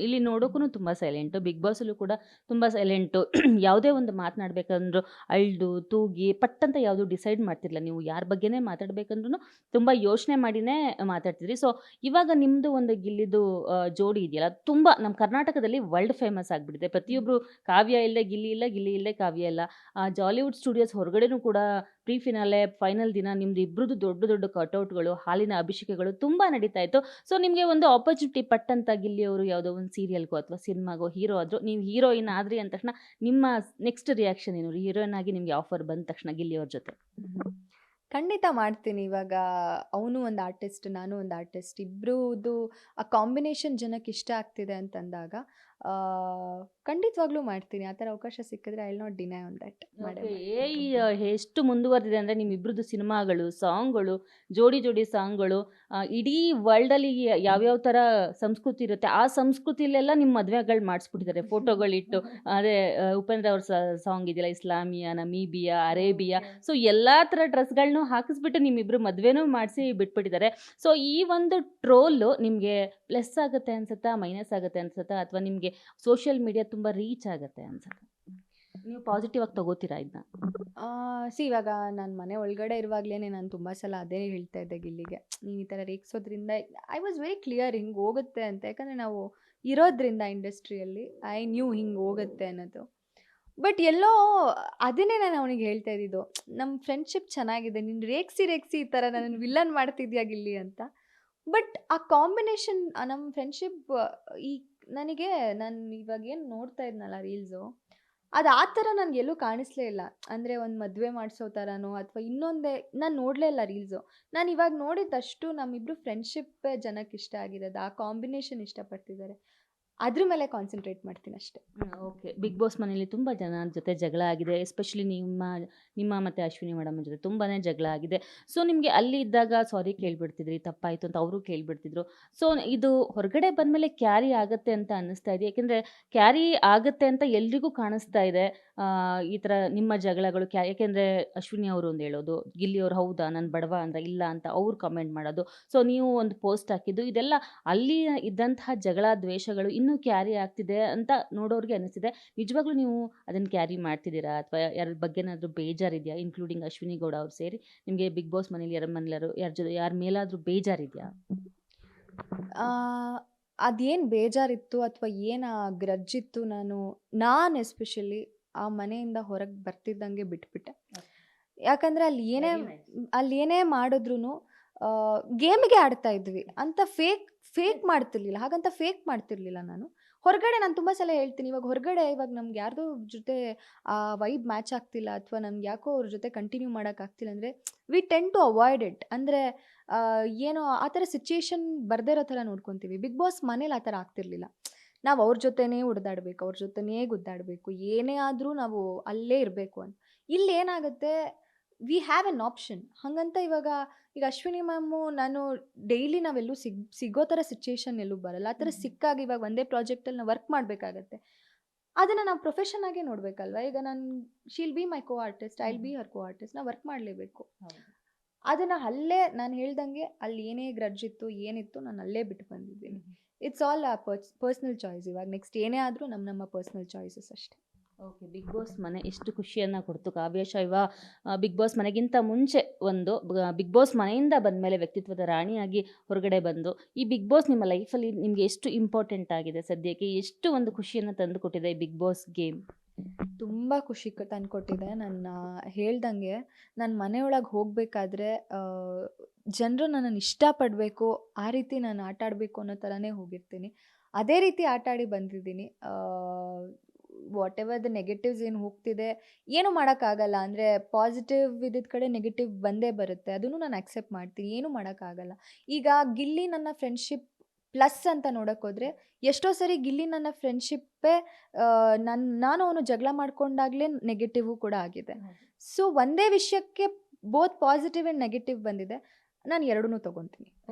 ಇಲ್ಲಿ ನೋಡೋಕ್ಕೂ ತುಂಬ ಸೈಲೆಂಟು. ಬಿಗ್ ಬಾಸಲ್ಲೂ ಕೂಡ ತುಂಬ ಸೈಲೆಂಟು. ಯಾವುದೇ ಒಂದು ಮಾತನಾಡ್ಬೇಕಂದ್ರೂ ಅಳ್ದು, ತೂಗಿ, ಪಟ್ಟಂತ ಯಾವುದು ಡಿಸೈಡ್ ಮಾಡ್ತಿರ್ಲಿಲ್ಲ. ನೀವು ಯಾರ ಬಗ್ಗೆನೇ ಮಾತಾಡ್ಬೇಕಂದ್ರೂ ತುಂಬ ಯೋಚನೆ ಮಾಡಿನೇ ಮಾತಾಡ್ತಿದ್ರಿ. ಸೊ, ಇವಾಗ ನಿಮ್ಮದು ಒಂದು ಗಿಲ್ಲಿದು ಜೋಡಿ ಇದೆಯಲ್ಲ, ತುಂಬ ನಮ್ಮ ಕರ್ನಾಟಕದಲ್ಲಿ ವರ್ಲ್ಡ್ ಫೇಮಸ್ ಆಗಿಬಿಟ್ಟಿದೆ. ಪ್ರತಿಯೊಬ್ಬರು ಕಾವ್ಯ ಇಲ್ಲದೆ ಗಿಲ್ಲಿ ಇಲ್ಲ, ಗಿಲ್ಲಿ ಇಲ್ಲದೆ ಕಾವ್ಯ ಇಲ್ಲ. ಜಾಲಿವುಡ್ ಸ್ಟುಡಿಯೋಸ್ ಹೊರಗಡೆನೂ ಕೂಡ ಪ್ರೀ ಫಿನಾಲೆ, ಫೈನಲ್ ದಿನ ನಿಮ್ದು ಇಬ್ರದ್ದು ದೊಡ್ಡ ದೊಡ್ಡ ಕಟೌಟ್‌ಗಳು, ಹಾಲಿನ ಅಭಿಷೇಕಗಳು ತುಂಬಾ ನಡೀತಾ ಇತ್ತು. ಸೊ, ನಿಮಗೆ ಒಂದು ಆಪರ್ಚುನಿಟಿ ಪಟ್ಟಂತ ಗಿಲ್ಲಿ ಅವರು ಯಾವುದೋ ಒಂದು ಸೀರಿಯಲ್‌ಗೋ ಅಥವಾ ಸಿನಿಮಾಗೋ ಹೀರೋ ಆದ್ರು. ನೀವು ಹೀರೋಯಿನ್ ಆದ್ರಿ ಅಂದ ತಕ್ಷಣ ನಿಮ್ಮ ನೆಕ್ಸ್ಟ್ ರಿಯಾಕ್ಷನ್ ಏನು? ಹೀರೋಯಿನ್ ಆಗಿ ನಿಮಗೆ ಆಫರ್ ಬಂದ ತಕ್ಷಣ ಗಿಲ್ಲಿ ಅವ್ರ ಜೊತೆ? ಖಂಡಿತ ಮಾಡ್ತೀನಿ. ಇವಾಗ ಅವನು ಒಂದು ಆರ್ಟಿಸ್ಟ್, ನಾನು ಒಂದು ಆರ್ಟಿಸ್ಟ್. ಇಬ್ರೂದು ಆ ಕಾಂಬಿನೇಷನ್ ಜನಕ್ಕೆ ಇಷ್ಟ ಆಗ್ತಿದೆ ಅಂತಂದಾಗ ಆ, ಖಂಡಿತವಾಗ್ಲೂ ಮಾಡ್ತೀನಿ. ಆ ಥರ ಅವಕಾಶ ಸಿಕ್ಕಿದ್ರೆ I will not deny on that. ಮಾಡೇ ಓಕೆ. ಮಾಡ್ತೀನಿ. ಎಷ್ಟು ಮುಂದುವರೆದಿದೆ ಅಂದರೆ ನಿಮ್ಮಿಬ್ರದ್ದು ಸಿನಿಮಾಗಳು, ಸಾಂಗ್‌ಗಳು, ಜೋಡಿ ಜೋಡಿ ಸಾಂಗ್‌ಗಳು ಇಡೀ ವರ್ಲ್ಡಲ್ಲಿ ಯಾವ್ಯಾವ ಥರ ಸಂಸ್ಕೃತಿ ಇರುತ್ತೆ, ಆ ಸಂಸ್ಕೃತಿಲೆಲ್ಲ ನಿಮ್ಮ ಮದುವೆಗಳು ಮಾಡಿಸ್ಬಿಟ್ಟಿದ್ದಾರೆ ಫೋಟೋಗಳಿಟ್ಟು. ಅದೇ ಉಪೇಂದ್ರ ಅವ್ರ ಸಾಂಗ್ ಇದೆಯಲ್ಲ, Islamia, Namibia, Arabia. Okay. So, ಎಲ್ಲ ಥರ ಡ್ರೆಸ್‌ಗಳ್ನೂ ಹಾಕಿಸ್ಬಿಟ್ಟು ನಿಮ್ಮಿಬ್ರು ಮದುವೆನೂ ಮಾಡಿಸಿ ಬಿಟ್ಬಿಟ್ಟಿದ್ದಾರೆ. ಸೊ, ಈ ಒಂದು ಟ್ರೋಲು ನಿಮಗೆ ಪ್ಲಸ್ ಆಗುತ್ತೆ ಅನ್ಸುತ್ತಾ? ಮೈನಸ್ ಆಗುತ್ತೆ ಅನ್ಸುತ್ತಾ? ಅಥವಾ ನಿಮಗೆ ಸೋಷಿಯಲ್ ಮೀಡಿಯಾ ತುಂಬ ರೀಚ್ ಆಗುತ್ತೆ ಅನ್ಸುತ್ತಾ? ನೀವು ಪಾಸಿಟಿವ್ ಆಗಿ ತಗೋತೀರಾ ಇದನ್ನ? ಇವಾಗ ನಾನು ಮನೆ ಒಳಗಡೆ ಇರುವಾಗಲೇ ನಾನು ತುಂಬ ಸಲ ಅದೇ ಹೇಳ್ತಾ ಇದ್ದೆ ಗಿಲ್ಲಿಗೆ. ನೀನು ಈ ಥರ ರೇಗಿಸೋದ್ರಿಂದ ಐ ವಾಸ್ ವೆರಿ ಕ್ಲಿಯರ್ ಹಿಂಗೆ ಹೋಗುತ್ತೆ ಅಂತ. ಯಾಕಂದರೆ ನಾವು ಇರೋದ್ರಿಂದ ಇಂಡಸ್ಟ್ರಿಯಲ್ಲಿ ಐ ನ್ಯೂ ಹಿಂಗೆ ಹೋಗುತ್ತೆ ಅನ್ನೋದು. ಬಟ್ ಎಲ್ಲೋ ಅದನ್ನೇ ನಾನು ಅವನಿಗೆ ಹೇಳ್ತಾ ಇದ್ದಿದ್ದು, ನಮ್ಮ ಫ್ರೆಂಡ್ಶಿಪ್ ಚೆನ್ನಾಗಿದೆ, ನೀನು ರೇಗಿಸಿ ರೇಗಿಸಿ ಈ ಥರ ನನ್ನನ್ನು ವಿಲ್ಲನ್ ಮಾಡ್ತಿದ್ಯಾ ಗಿಲ್ಲಿ ಅಂತ. ಬಟ್ ಆ ಕಾಂಬಿನೇಷನ್ ನಮ್ಮ ಫ್ರೆಂಡ್ಶಿಪ್ ಈ ನನಗೆ ನಾನು ಇವಾಗ ಏನು ನೋಡ್ತಾ ಇದ್ನಲ್ಲ ರೀಲ್ಸು, ಅದು ಆ ಥರ ನನಗೆಲ್ಲೂ ಕಾಣಿಸ್ಲೇ ಇಲ್ಲ. ಅಂದರೆ ಒಂದು ಮದುವೆ ಮಾಡಿಸೋ ಥರನೋ ಅಥವಾ ಇನ್ನೊಂದೇ ನಾನು ನೋಡಲೇ ಇಲ್ಲ ರೀಲ್ಸು. ನಾನು ಇವಾಗ ನೋಡಿದ್ದಷ್ಟು ನಮ್ಮಿಬ್ಬರು ಫ್ರೆಂಡ್ಶಿಪ್ಪೇ ಜನಕ್ಕೆ ಇಷ್ಟ ಆಗಿರೋದು. ಆ ಕಾಂಬಿನೇಷನ್ ಇಷ್ಟಪಡ್ತಿದ್ದಾರೆ. ಅದ್ರ ಮೇಲೆ ಕಾನ್ಸಂಟ್ರೇಟ್ ಮಾಡ್ತೀನಿ ಅಷ್ಟೇ. ಓಕೆ. ಬಿಗ್ ಬಾಸ್ ಮನೇಲಿ ತುಂಬ ಜನ ಜೊತೆ ಜಗಳ ಆಗಿದೆ. ಎಸ್ಪೆಷಲಿ ನಿಮ್ಮ ಮತ್ತು ಅಶ್ವಿನಿ ಮೇಡಮ್ ಜೊತೆ ತುಂಬಾ ಜಗಳ ಆಗಿದೆ. ಸೊ, ನಿಮಗೆ ಅಲ್ಲಿ ಇದ್ದಾಗ ಸಾರಿ ಕೇಳ್ಬಿಡ್ತಿದ್ರಿ, ತಪ್ಪಾಯಿತು ಅಂತ ಅವರು ಕೇಳ್ಬಿಡ್ತಿದ್ರು. ಸೊ, ಇದು ಹೊರಗಡೆ ಬಂದಮೇಲೆ ಕ್ಯಾರಿ ಆಗುತ್ತೆ ಅಂತ ಅನ್ನಿಸ್ತಾ ಇದೆ? ಯಾಕೆಂದರೆ ಕ್ಯಾರಿ ಆಗುತ್ತೆ ಅಂತ ಎಲ್ರಿಗೂ ಕಾಣಿಸ್ತಾ ಇದೆ. ಈ ಥರ ನಿಮ್ಮ ಜಗಳಗಳು ಯಾಕೆಂದರೆ ಅಶ್ವಿನಿ ಅವರು ಒಂದು ಹೇಳೋದು, ಗಿಲ್ಲಿ ಅವರು ಹೌದಾ ನಾನು ಬಡವ ಅಂದ್ರೆ ಇಲ್ಲ ಅಂತ ಅವ್ರು ಕಮೆಂಟ್ ಮಾಡೋದು. ಸೊ, ನೀವು ಒಂದು ಪೋಸ್ಟ್ ಹಾಕಿದ್ದು, ಇದೆಲ್ಲ ಅಲ್ಲಿ ಇದ್ದಂತಹ ಜಗಳ, ದ್ವೇಷಗಳು ಇನ್ನೂ ಕ್ಯಾರಿ ಆಗ್ತಿದೆ ಅಂತ ನೋಡೋರಿಗೆ ಅನಿಸ್ತಿದೆ. ನಿಜವಾಗ್ಲೂ ನೀವು ಅದನ್ನು ಕ್ಯಾರಿ ಮಾಡ್ತಿದ್ದೀರಾ? ಅಥವಾ ಯಾರ ಬಗ್ಗೆನಾದರೂ ಬೇಜಾರಿದೆಯಾ? ಇನ್ಕ್ಲೂಡಿಂಗ್ ಅಶ್ವಿನಿ ಗೌಡ ಅವ್ರು ಸೇರಿ ನಿಮಗೆ ಬಿಗ್ ಬಾಸ್ ಮನೇಲಿ ಯಾರ ಮೇಲಾದರೂ ಬೇಜಾರಿದೆಯಾ? ಆ, ಅದೇನು ಬೇಜಾರಿತ್ತು ಅಥವಾ ಏನು ಗ್ರಜ್ಜಿತ್ತು, ನಾನು ಎಸ್ಪೆಷಲಿ ಆ ಮನೆಯಿಂದ ಹೊರಗೆ ಬರ್ತಿದ್ದಂಗೆ ಬಿಟ್ಬಿಟ್ಟೆ. ಯಾಕಂದರೆ ಅಲ್ಲಿ ಏನೇ ಮಾಡಿದ್ರು ಗೇಮಿಗೆ ಆಡ್ತಾ ಇದ್ವಿ ಅಂತ ಫೇಕ್ ಮಾಡ್ತಿರ್ಲಿಲ್ಲ. ಹಾಗಂತ ಫೇಕ್ ಮಾಡ್ತಿರ್ಲಿಲ್ಲ ನಾನು. ಹೊರಗಡೆ ನಾನು ತುಂಬ ಸಲ ಹೇಳ್ತೀನಿ, ಇವಾಗ ನಮ್ಗೆ ಯಾರ್ದೋ ಜೊತೆ ಆ ವೈಬ್ ಮ್ಯಾಚ್ ಆಗ್ತಿಲ್ಲ ಅಥವಾ ನಮ್ಗೆ ಯಾಕೋ ಅವ್ರ ಜೊತೆ ಕಂಟಿನ್ಯೂ ಮಾಡೋಕ್ಕಾಗ್ತಿಲ್ಲ ಅಂದರೆ we tend to avoid it. ಅಂದರೆ ಏನೋ ಆ ಥರ ಸಿಚುಯೇಷನ್ ಬರ್ದೇ ಇರೋ ಥರ ನೋಡ್ಕೊತೀವಿ. ಬಿಗ್ ಬಾಸ್ ಮನೇಲಿ ಆ ಥರ ಆಗ್ತಿರ್ಲಿಲ್ಲ. ನಾವು ಅವ್ರ ಜೊತೆನೇ ಹೊಡೆದಾಡಬೇಕು, ಅವ್ರ ಜೊತೆನೇ ಗುದ್ದಾಡಬೇಕು, ಏನೇ ಆದರೂ ನಾವು ಅಲ್ಲೇ ಇರಬೇಕು ಅಂತ. ಇಲ್ಲೇನಾಗುತ್ತೆ, ವಿ ಹ್ಯಾವ್ ಎನ್ ಆಪ್ಷನ್. ಹಾಗಂತ ಈಗ ಅಶ್ವಿನಿ ಮ್ಯಾಮು ನಾನು ಡೈಲಿ ನಾವೆಲ್ಲೂ ಸಿಗೋ ಥರ ಸಿಚುಯೇಷನ್ ಎಲ್ಲೂ ಬರಲ್ಲ. ಆ ಥರ ಸಿಕ್ಕಾಗ ಇವಾಗ ಒಂದೇ ಪ್ರಾಜೆಕ್ಟಲ್ಲಿ ನಾವು ವರ್ಕ್ ಮಾಡಬೇಕಾಗತ್ತೆ. ಅದನ್ನು ನಾವು ಪ್ರೊಫೆಷನ್ ಆಗೇ ನೋಡಬೇಕಲ್ವ. ಈಗ she'll be my co artist, I will be her co artist. ನಾವು ವರ್ಕ್ ಮಾಡಲೇಬೇಕು. ಅದನ್ನು ಅಲ್ಲೇ ನಾನು ಹೇಳ್ದಂಗೆ ಅಲ್ಲಿ ಏನೇ ಗ್ರಡ್ಜ್ ಇತ್ತು, ಏನಿತ್ತು, ನಾನು ಅಲ್ಲೇ ಬಿಟ್ಟು ಬಂದಿದ್ದೀನಿ. It's all personal choice. ಇವಾಗ ನೆಕ್ಸ್ಟ್ ಏನೇ ಆದರೂ ನಮ್ಮ ಪರ್ಸ್ನಲ್ ಚಾಯ್ಸಸ್ ಅಷ್ಟೇ. ಓಕೆ. ಬಿಗ್ ಬಾಸ್ ಮನೆ ಎಷ್ಟು ಖುಷಿಯನ್ನು ಕೊಡ್ತು. ಕಾವ್ಯ ಶೈವ ಬಿಗ್ ಬಾಸ್ ಮನೆಗಿಂತ ಮುಂಚೆ ಬಿಗ್ ಬಾಸ್ ಮನೆಯಿಂದ ಬಂದಮೇಲೆ ವ್ಯಕ್ತಿತ್ವದ ರಾಣಿಯಾಗಿ ಹೊರಗಡೆ ಬಂದು, ಈ ಬಿಗ್ ಬಾಸ್ ನಿಮ್ಮ ಲೈಫಲ್ಲಿ ನಿಮಗೆ ಎಷ್ಟು ಇಂಪಾರ್ಟೆಂಟ್ ಆಗಿದೆ ಸದ್ಯಕ್ಕೆ? ಎಷ್ಟು ಒಂದು ಖುಷಿಯನ್ನು ತಂದು ಕೊಟ್ಟಿದೆ ಈ ಬಿಗ್ ಬಾಸ್ ಗೇಮ್? ತುಂಬ ಖುಷಿ ತಂದುಕೊಟ್ಟಿದೆ. ನನ್ನ ಹೇಳ್ದಂಗೆ ನಾನು ಮನೆಯೊಳಗೆ ಹೋಗಬೇಕಾದ್ರೆ ಜನರು ನನ್ನನ್ನು ಇಷ್ಟಪಡಬೇಕು, ಆ ರೀತಿ ನಾನು ಆಟ ಆಡಬೇಕು ಅನ್ನೋ ಥರನೇ ಹೋಗಿರ್ತೀನಿ. ಅದೇ ರೀತಿ ಆಟ ಆಡಿ ಬಂದಿದ್ದೀನಿ. ವಾಟ್ ಎವರ್ ದ ನೆಗೆಟಿವ್ಸ್ ಏನು ಹೋಗ್ತಿದೆ, ಏನೂ ಮಾಡೋಕ್ಕಾಗಲ್ಲ. ಅಂದರೆ ಪಾಸಿಟಿವ್ ಇದ್ದಿದ್ದ ಕಡೆ ನೆಗೆಟಿವ್ ಬಂದೇ ಬರುತ್ತೆ. ಅದನ್ನು ನಾನು ಅಕ್ಸೆಪ್ಟ್ ಮಾಡ್ತೀನಿ. ಏನೂ ಮಾಡೋಕ್ಕಾಗಲ್ಲ. ಈಗ ಗಿಲ್ಲಿ ನನ್ನ ಫ್ರೆಂಡ್ಶಿಪ್ ಪ್ಲಸ್ ಅಂತ ನೋಡೋಕ್ಕೋದ್ರೆ, ಎಷ್ಟೋ ಸರಿ ಗಿಲ್ಲಿ ನನ್ನ ಫ್ರೆಂಡ್ಶಿಪ್ಪೇ ನಾನು ಅವನು ಜಗಳ ಮಾಡ್ಕೊಂಡಾಗಲೇ ನೆಗೆಟಿವು ಕೂಡ ಆಗಿದೆ. ಸೊ ಒಂದೇ ವಿಷಯಕ್ಕೆ ಬೋತ್ ಪಾಸಿಟಿವ್ ಆ್ಯಂಡ್ ನೆಗೆಟಿವ್ ಬಂದಿದೆ. ನಾನು ಎರಡನ್ನೂ ತೊಗೊತೀನಿ.